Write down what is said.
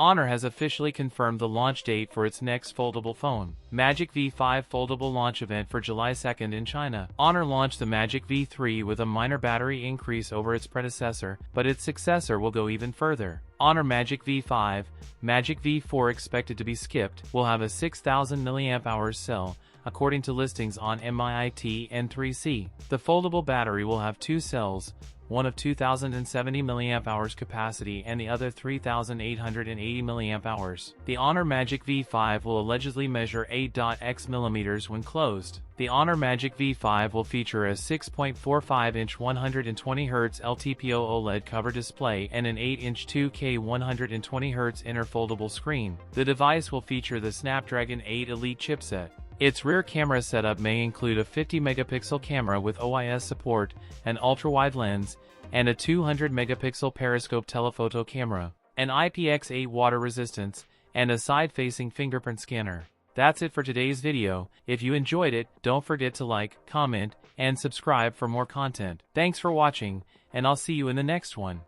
Honor has officially confirmed the launch date for its next foldable phone. Magic V5 foldable launch event for July 2nd in China. Honor launched the Magic V3 with a minor battery increase over its predecessor, but its successor will go even further. Honor Magic V5, Magic V4 expected to be skipped, will have a 6000 mAh cell, according to listings on MIIT and 3C. The foldable battery will have two cells, one of 2070 mAh capacity and the other 3880 mAh. The Honor Magic V5 will allegedly measure 8.x mm when closed. The Honor Magic V5 will feature a 6.45-inch 120Hz LTPO OLED cover display and an 8-inch 2K 120Hz inner foldable screen. The device will feature the Snapdragon 8 Elite chipset. Its rear camera setup may include a 50-megapixel camera with OIS support, an ultra-wide lens, and a 200-megapixel periscope telephoto camera, an IPX8 water resistance, and a side-facing fingerprint scanner. That's it for today's video. If you enjoyed it, don't forget to like, comment, and subscribe for more content. Thanks for watching, and I'll see you in the next one.